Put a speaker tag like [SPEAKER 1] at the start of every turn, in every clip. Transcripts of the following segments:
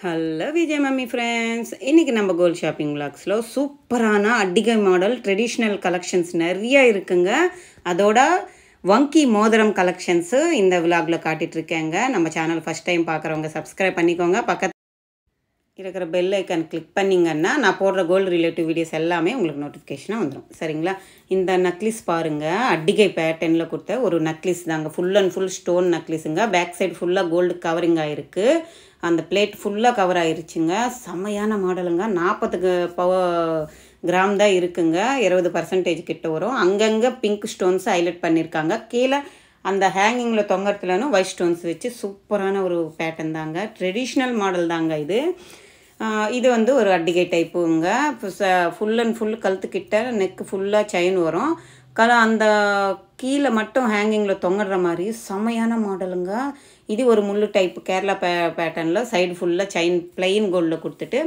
[SPEAKER 1] Hello Vijay mummy friends, இன்றைக்கி நம்ம gold shopping விளாக்ஸில் சூப்பரான அட்டிகை மாடல் ட்ரெடிஷ்னல் கலெக்ஷன்ஸ் நிறைய இருக்குங்க. அதோட வங்கி மோதிரம் கலெக்ஷன்ஸு இந்த விளாகில் காட்டிகிட்ருக்கேங்க. நம்ம சேனல் ஃபஸ்ட் டைம் பார்க்குறவங்க சப்ஸ்கிரைப் பண்ணிக்கோங்க. பக்கத்தில் இருக்கிற பெல் ஐக்கான் கிளிக் பண்ணிங்கன்னா நான் போடுற கோல்டு ரிலேட்டிவ் வீடியோஸ் எல்லாமே உங்களுக்கு நோட்டிஃபிகேஷனாக வந்துடும். சரிங்களா? இந்த நக்லிஸ் பாருங்கள், அட்டிகை பேட்டர்னில் கொடுத்த ஒரு நக்லிஸ் தாங்க. ஃபுல் அண்ட் ஃபுல் ஸ்டோன் நக்லிஸுங்க. பேக் சைடு ஃபுல்லாக கோல்டு கவரிங் ஆகிருக்கு. அந்த பிளேட் ஃபுல்லாக கவர் ஆகிருச்சுங்க. செம்மையான மாடலுங்க. 40 கிராம் தான் இருக்குங்க. 20% கிட்ட வரும். அங்கங்கே பிங்க் ஸ்டோன்ஸ் ஹைலைட் பண்ணியிருக்காங்க. கீழே அந்த ஹேங்கிங்கில் தொங்கறதுலன்னு ஒயிட் ஸ்டோன்ஸ் வச்சு சூப்பரான ஒரு பேட்டர்ன் தாங்க. ட்ரெடிஷ்னல் மாடல் தாங்க இது. இது வந்து ஒரு அட்டிகை டைப்புங்க. ஃபுல் அண்ட் ஃபுல் கழுத்துக்கிட்ட நெக்கு ஃபுல்லாக செயின் வரும். அந்த கீழே மட்டும் ஹேங்கிங்கில் தொங்குற மாதிரி செமையான மாடலுங்க. இது ஒரு முள்ளு டைப்பு கேரளா பேட்டர்னில் சைடு ஃபுல்லாக செயின் பிளெயின் கோல்டில் கொடுத்துட்டு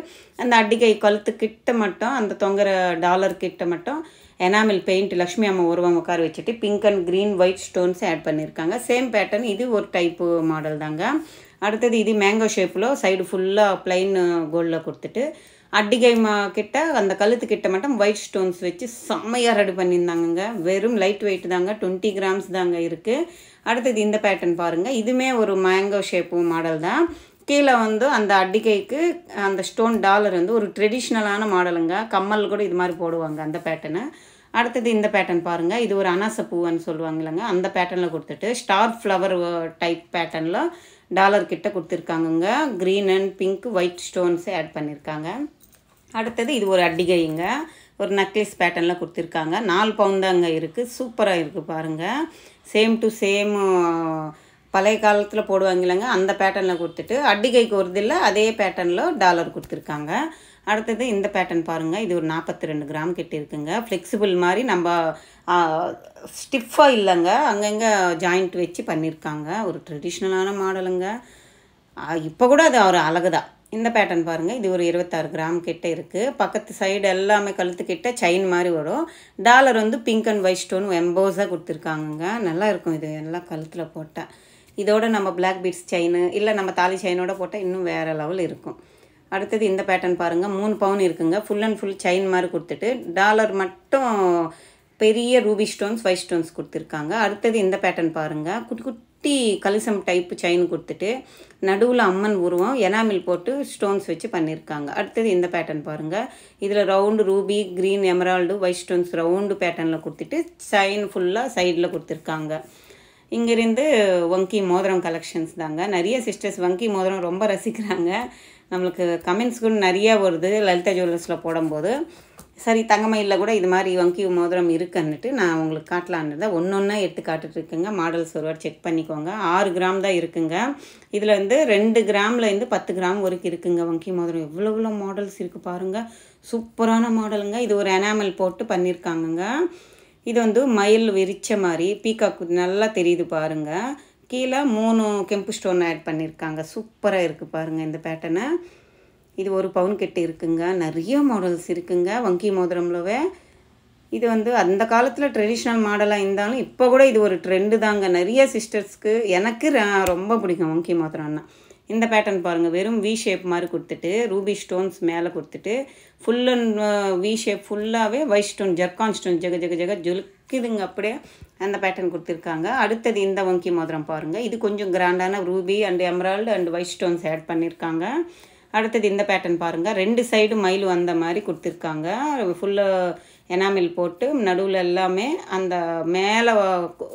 [SPEAKER 1] அந்த அட்டிகை கழுத்துக்கிட்ட மட்டும் அந்த தொங்குற டாலர் கிட்ட மட்டும் எனாமில் பெயிண்ட் லக்ஷ்மி அம்மா உருவம் உட்கார வச்சுட்டு pink and green white stones add பண்ணியிருக்காங்க. Same pattern. இது ஒரு டைப்பு மாடல் தாங்க. அடுத்தது இது மேங்கோ ஷேப்பில் சைடு ஃபுல்லாக பிளைன் கோல்டில் கொடுத்துட்டு அட்டிகை கிட்ட அந்த கழுத்துக்கிட்ட மட்டும் ஒயிட் ஸ்டோன்ஸ் வச்சு செம்மையாக ரெடி பண்ணியிருந்தாங்க. வெறும் லைட் வெயிட் தாங்க. 20 கிராம்ஸ் தாங்க இருக்குது. அடுத்தது இந்த பேட்டர்ன் பாருங்கள். இதுவுமே ஒரு மேங்கோ ஷேப்பு மாடல் தான். கீழே வந்து அந்த அட்டிகைக்கு அந்த ஸ்டோன் டாலர் வந்து ஒரு ட்ரெடிஷ்னலான மாடலுங்க. கம்மல் கூட இது மாதிரி போடுவாங்க அந்த பேட்டர்னு. அடுத்தது இந்த பேட்டர்ன் பாருங்கள். இது ஒரு அனாச பூன்னு சொல்லுவாங்க இல்லைங்க, அந்த பேட்டர்னில் கொடுத்துட்டு ஸ்டார் ஃப்ளவர் டைப் பேட்டர்னில் டாலர் கிட்ட கொடுத்துருக்காங்கங்க. Green and pink white stones add பண்ணியிருக்காங்க. அடுத்தது இது ஒரு அட்டிகைங்க. ஒரு நக்லிஸ் பேட்டர்னில் கொடுத்துருக்காங்க. 4 பவுன் தாங்க இருக்குது. சூப்பராக இருக்குது பாருங்கள். சேம் டு சேம் பழைய காலத்தில் போடுவாங்க இல்லைங்க, அந்த பேட்டர்னில் கொடுத்துட்டு அட்டிகைக்கு ஒரு இதில் அதே பேட்டர்னில் டாலர் கொடுத்துருக்காங்க. அடுத்தது இந்த பேட்டர்ன் பாருங்கள். இது ஒரு 42 கிராம் கிட்ட இருக்குங்க. ஃப்ளெக்சிபிள் மாதிரி நம்ம ஸ்டிஃபாக இல்லைங்க, அங்கங்கே ஜாயிண்ட் வச்சு பண்ணியிருக்காங்க. ஒரு ட்ரெடிஷ்னலான மாடலுங்க. இப்போ கூட அது ஒரு அழகு தான். இந்த பேட்டர்ன் பாருங்கள். இது ஒரு 26 கிராம் கிட்ட இருக்குது. பக்கத்து சைடு எல்லாமே கழுத்துக்கிட்ட செயின் மாதிரி வரும். டாலர் வந்து பிங்க் அண்ட் ஒயிட் ஸ்டோன் எம்போஸாக கொடுத்துருக்காங்கங்க. நல்லா இருக்கும் இது எல்லாம் கழுத்தில் போட்டால். இதோட நம்ம பிளாக் பீட்ஸ் செயின் இல்லை நம்ம தாலி செயினோட போட்டால் இன்னும் வேறு லெவல் இருக்கும். அடுத்தது இந்த பேட்டர்ன் பாருங்கள். 3 பவுன் இருக்குங்க. ஃபுல் அண்ட் ஃபுல் செயின் மாதிரி கொடுத்துட்டு டாலர் மட்டும் பெரிய ரூபி ஸ்டோன்ஸ் ஒயிட் ஸ்டோன்ஸ் கொடுத்துருக்காங்க. அடுத்தது இந்த பேட்டர்ன் பாருங்கள். குட்டி குட்டி கலிசம் டைப்பு செயின் கொடுத்துட்டு நடுவில் அம்மன் உருவம் எனாமில் போட்டு ஸ்டோன்ஸ் வச்சு பண்ணியிருக்காங்க. அடுத்தது இந்த பேட்டர்ன் பாருங்கள். இதில் round Ruby green Emerald white stones round பேட்டர்னில் கொடுத்துட்டு செயின் ஃபுல்லாக சைடில் கொடுத்துருக்காங்க. இங்கேருந்து வங்கி மோதிரம் கலெக்ஷன்ஸ் தாங்க. நிறைய சிஸ்டர்ஸ் வங்கி மோதிரம் ரொம்ப ரசிக்கிறாங்க. நம்மளுக்கு கமெண்ட்ஸ் கூட நிறையா வருது லலிதா ஜுவல்லர்ஸில் போடும்போது. சரி, தங்கமயிலில் கூட இது மாதிரி வங்கி மோதிரம் இருக்குன்னுட்டு நான் உங்களுக்கு காட்டலான்னு தான் ஒன்றா எடுத்து காட்டுட்ருக்குங்க. மாடல்ஸ் ஒரு வாட்டி செக் பண்ணிக்கோங்க. 6 கிராம் தான் இருக்குங்க. இதில் வந்து 2 கிராம்லேருந்து 10 கிராம் வரைக்கும் இருக்குங்க வங்கி மோதிரம். எவ்வளோ மாடல்ஸ் இருக்குது பாருங்கள். சூப்பரான மாடலுங்க. இது ஒரு எனாமல் போட்டு பண்ணியிருக்காங்கங்க. இது வந்து மயில் விரிச்ச மாதிரி பீகாக்கு நல்லா தெரியுது பாருங்கள். கீழே 3 கெம்பு ஸ்டோன் ஆட் பண்ணியிருக்காங்க. சூப்பராக இருக்குது பாருங்கள் இந்த பேட்டர்னு. இது 1 பவுன் கிட்ட இருக்குங்க. நிறைய மாடல்ஸ் இருக்குங்க வங்கி மோதிரம்லவே. இது வந்து அந்த காலத்தில் ட்ரெடிஷ்னல் மாடலாக இருந்தாலும் இப்போ கூட இது ஒரு ட்ரெண்டு தாங்க. நிறைய சிஸ்டர்ஸ்க்கு எனக்கு ரொம்ப பிடிக்கும் வங்கி மோதிரம்னா. இந்த பேட்டர்ன் பாருங்கள். வெறும் வி ஷேப் மாதிரி கொடுத்துட்டு ரூபி ஸ்டோன்ஸ் மேலே கொடுத்துட்டு ஃபுல் அண்ட் வி ஷேப் ஃபுல்லாகவே ஒயிட் ஸ்டோன் ஜர்கான் ஸ்டோன் ஜெக ஜெக ஜெக ஜொலுக்குதுங்க. அப்படியே அந்த பேட்டர்ன் கொடுத்துருக்காங்க. அடுத்தது இந்த வங்கி மோதிரம் பாருங்கள். இது கொஞ்சம் கிராண்டான ruby and emerald and white stones add பண்ணியிருக்காங்க. அடுத்தது இந்த பேட்டர்ன் பாருங்கள். 2 சைடு மயில் வந்த மாதிரி கொடுத்துருக்காங்க. ஃபுல்லாக எனாமில் போட்டு நடுவில் எல்லாமே அந்த மேலே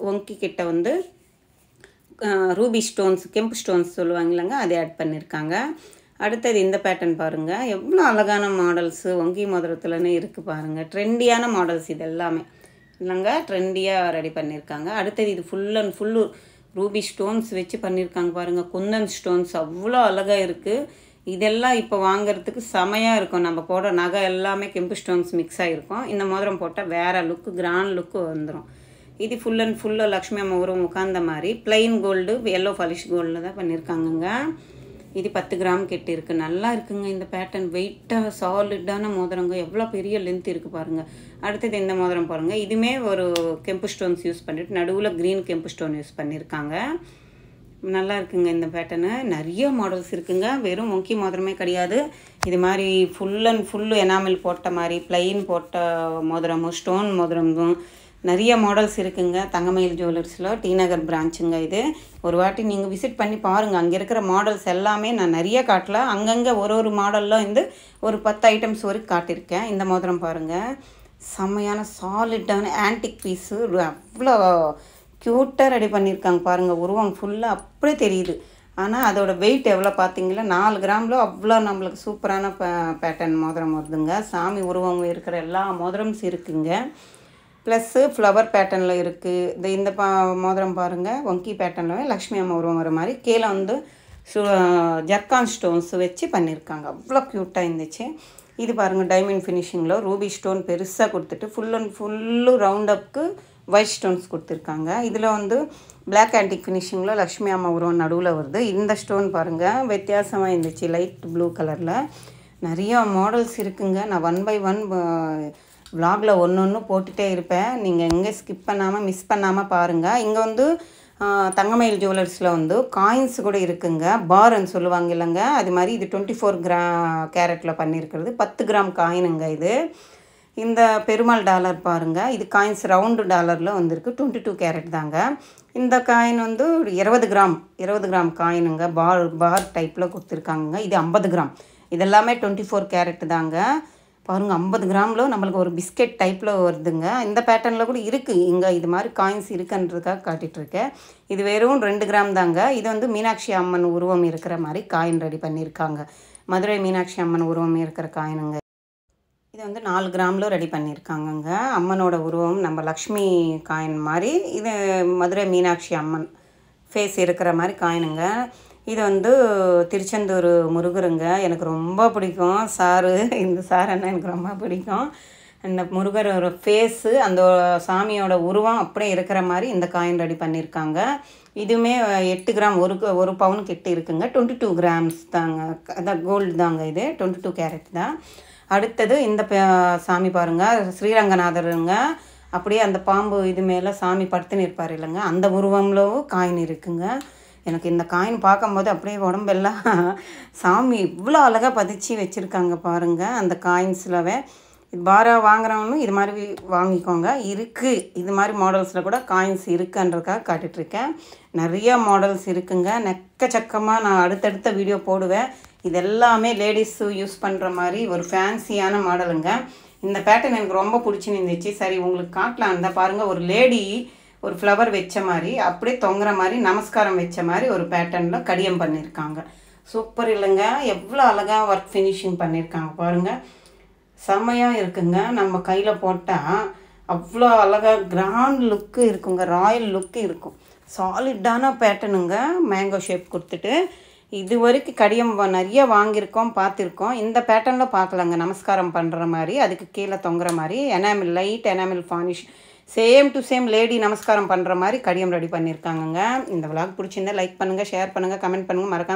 [SPEAKER 1] வங்கி கிட்ட வந்து ரூபி ஸ்டோன்ஸ் கெம்பு ஸ்டோன்ஸ் சொல்லுவாங்க இல்லைங்க, அதை ஆட் பண்ணியிருக்காங்க. அடுத்தது இந்த பேட்டர்ன் பாருங்கள். எவ்வளோ அழகான மாடல்ஸு வங்கி மோதிரத்துலன்னு இருக்குது பாருங்கள். ட்ரெண்டியான மாடல்ஸ் இது எல்லாமே இல்லைங்க, ட்ரெண்டியாக ரெடி பண்ணியிருக்காங்க. அடுத்தது இது full and full Ruby stones வச்சு பண்ணியிருக்காங்க பாருங்கள். குந்தன் ஸ்டோன்ஸ் அவ்வளோ அழகாக இருக்குது. இதெல்லாம் இப்போ வாங்கிறதுக்கு செமையாக இருக்கும். நம்ம போடுற நகை எல்லாமே கெம்பு ஸ்டோன்ஸ் மிக்ஸ் ஆகிருக்கும். இந்த மோதிரம் போட்டால் வேறு லுக்கு கிராண்ட் லுக்கு வந்துடும். இது ஃபுல் அண்ட் ஃபுல்லாக லக்ஷ்மி அம்மா உருவம் உட்கார்ந்த மாதிரி பிளைன் கோல்டு எல்லோ பாலிஷ் கோல்டில் தான் பண்ணியிருக்காங்கங்க. இது 10 கிராம் கிட்ட இருக்குது. நல்லா இருக்குங்க இந்த பேட்டர்ன். வெயிட்டாக சாலிடான மோதிரங்க. எவ்வளோ பெரிய லென்த் இருக்குது பாருங்கள். அடுத்தது இந்த மோதிரம் பாருங்கள். இதுவுமே ஒரு கெம்பு ஸ்டோன்ஸ் யூஸ் பண்ணிவிட்டு நடுவில் க்ரீன் கெம்பு ஸ்டோன் யூஸ் பண்ணியிருக்காங்க. நல்லா இருக்குங்க இந்த பேட்டர்னு. நிறைய மாடல்ஸ் இருக்குங்க. வெறும் மொங்கி மோதிரமே கிடையாது. இது மாதிரி ஃபுல் அண்ட் ஃபுல்லு எனாமல் போட்ட மாதிரி பிளைன் போட்ட மோதிரமும் ஸ்டோன் மோதிரமும் நிறைய மாடல்ஸ் இருக்குங்க. தங்கமயில் ஜுவல்லர்ஸில் டி நகர் பிரான்ச்சுங்க இது. ஒரு வாட்டி நீங்கள் விசிட் பண்ணி பாருங்கள். அங்கே இருக்கிற மாடல்ஸ் எல்லாமே நான் நிறைய காட்டல. அங்கங்கே ஒரு மாடலில் வந்து ஒரு 10 ஐட்டம்ஸ் வரைக்கும் காட்டியிருக்கேன். இந்த மோதிரம் பாருங்கள், செம்மையான சாலிட்டான ஆன்டிக் பீஸு. அவ்வளோ க்யூட்டாக ரெடி பண்ணியிருக்காங்க பாருங்கள். உருவம் ஃபுல்லாக அப்படியே தெரியுது. ஆனால் அதோட வெயிட் எவ்வளோ பார்த்தீங்களா, 4 கிராமில் அவ்வளோ நம்மளுக்கு சூப்பரான பேட்டர்ன் மோதிரம் வருதுங்க. சாமி உருவம் இருக்கிற எல்லா மோதிரம்ஸ் இருக்குங்க. ப்ளஸ்ஸு ஃப்ளவர் பேட்டர்னில் இருக்குது. இந்த மோதிரம் பாருங்கள், வங்கி பேட்டர்னில் லக்ஷ்மி அம்மா உருவம் வர மாதிரி கீழே வந்து ஜர்கான் ஸ்டோன்ஸ் வச்சு பண்ணியிருக்காங்க. அவ்வளோ க்யூட்டாக இருந்துச்சு. இது பாருங்கள், டைமண்ட் ஃபினிஷிங்கில் ரூபி ஸ்டோன் பெருசாக கொடுத்துட்டு ஃபுல் அண்ட் ஃபுல்லு ரவுண்ட் அப்க்கு ஒயிட் ஸ்டோன்ஸ் கொடுத்துருக்காங்க. இதில் வந்து பிளாக் ஆன்டிக் ஃபினிஷிங்கில் லக்ஷ்மி அம்மா உருவம் நடுவில் வருது. இந்த ஸ்டோன் பாருங்கள் வித்தியாசமாக இருந்துச்சு, லைட் ப்ளூ கலரில். நிறையா மாடல்ஸ் இருக்குங்க. நான் 1 by 1 விலாகில் ஒன்று போட்டுகிட்டே இருப்பேன். நீங்கள் எங்கே ஸ்கிப் பண்ணாமல் மிஸ் பண்ணாமல் பாருங்கள். இங்கே வந்து தங்கமயில் ஜுவல்லர்ஸில் வந்து காயின்ஸ் கூட இருக்குங்க. பார்ன்னு சொல்லுவாங்க இல்லைங்க, அது மாதிரி இது 24 கேரட்டில் பண்ணியிருக்கிறது. 10 கிராம் காயினுங்க இது. இந்த பெருமாள் டாலர் பாருங்கள், இது காயின்ஸ் ரவுண்டு டாலரில் வந்திருக்கு. 22 கேரட் தாங்க. இந்த காயின் வந்து 20 கிராம் காயினுங்க. பார் டைப்பில் கொடுத்துருக்காங்க. இது 50 கிராம். இதெல்லாமே 24 கேரட் தாங்க. பாருங்கள், 50 கிராமில் நம்மளுக்கு ஒரு பிஸ்கெட் டைப்பில் வருதுங்க. இந்த பேட்டர்னில் கூட இருக்குது. இங்கே இது மாதிரி காயின்ஸ் இருக்குன்றதுக்காக காட்டிகிட்ருக்கேன். இது வெறும் 2 கிராம் தாங்க. இது வந்து மீனாட்சி அம்மன் உருவம் இருக்கிற மாதிரி காயின் ரெடி பண்ணியிருக்காங்க. மதுரை மீனாட்சி அம்மன் உருவம் இருக்கிற காயினுங்க. இது வந்து 4 கிராமில் ரெடி பண்ணியிருக்காங்கங்க. அம்மனோட உருவம் நம்ம லக்ஷ்மி காயின் மாதிரி. இது மதுரை மீனாட்சி அம்மன் ஃபேஸ் இருக்கிற மாதிரி காயினுங்க. இது வந்து திருச்செந்தூர் முருகருங்க. எனக்கு ரொம்ப பிடிக்கும் சாரு. இந்த சார் என்ன எனக்கு ரொம்ப பிடிக்கும். இந்த முருகரோட ஃபேஸு, அந்த சாமியோட உருவம் அப்படியே இருக்கிற மாதிரி இந்த காயின் ரெடி பண்ணியிருக்காங்க. இதுவுமே 8 கிராம், ஒரு பவுன் கிட்ட இருக்குங்க. 22 கிராம்ஸ் தாங்க. அதான் கோல்டு தாங்க. இது 22 கேரட் தான். அடுத்தது இந்த சாமி பாருங்கள், ஸ்ரீரங்கநாதருங்க. அப்படியே அந்த பாம்பு இது மேலே சாமி படுத்துன்னு இருப்பார் இல்லைங்க, அந்த உருவம்ல காயின் இருக்குங்க. எனக்கு இந்த காயின் பார்க்கும்போது அப்படியே உடம்பெல்லாம் சாமி இவ்வளோ அழகாக பதிச்சு வச்சுருக்காங்க பாருங்கள். அந்த காயின்ஸ்லவே பாரா வாங்குறவங்களும் இது மாதிரி வாங்கிக்கோங்க. இருக்குது இது மாதிரி மாடல்ஸில் கூட காயின்ஸ் இருக்குன்றதுக்காக காட்டிகிட்ருக்கேன். நிறைய மாடல்ஸ் இருக்குங்க. நெக்கச்சக்கமாக நான் அடுத்தடுத்த வீடியோ போடுவேன். இது எல்லாமே லேடிஸு யூஸ் பண்ணுற மாதிரி ஒரு ஃபேன்சியான மாடலுங்க. இந்த பேட்டர்ன் எனக்கு ரொம்ப பிடிச்சின்னு இருந்துச்சு. சரி உங்களுக்கு காட்டலாம் இருந்தால் பாருங்கள். ஒரு லேடி ஒரு ஃப்ளவர் வச்ச மாதிரி அப்படியே தொங்குற மாதிரி நமஸ்காரம் வச்ச மாதிரி ஒரு பேட்டர்னில் கடியம் பண்ணியிருக்காங்க. சூப்பர் இல்லைங்க, எவ்வளோ அழகாக ஒர்க் ஃபினிஷிங் பண்ணியிருக்காங்க பாருங்கள். செம்மையாக இருக்குங்க. நம்ம கையில் போட்டால் அவ்வளோ அழகாக கிராண்ட் லுக்கு இருக்குங்க, ராயல் லுக்கு இருக்கும். சாலிட்டான பேட்டர்னுங்க. மேங்கோ ஷேப் கொடுத்துட்டு இது வரைக்கும் கடியம் நிறைய வாங்கியிருக்கோம், பார்த்துருக்கோம். இந்த பேட்டர்னில் பார்க்கலாங்க. நமஸ்காரம் பண்ணுற மாதிரி அதுக்கு கீழே தொங்குற மாதிரி enamel, light enamel finish, same to same lady நமஸ்காரம் பண்ணுற மாதிரி கடியம் ரெடி பண்ணியிருக்காங்கங்க. இந்த விலாக் பிடிச்சிருந்தா லைக் பண்ணுங்கள், ஷேர் பண்ணுங்கள், கமெண்ட் பண்ணுங்கள். மறக்காம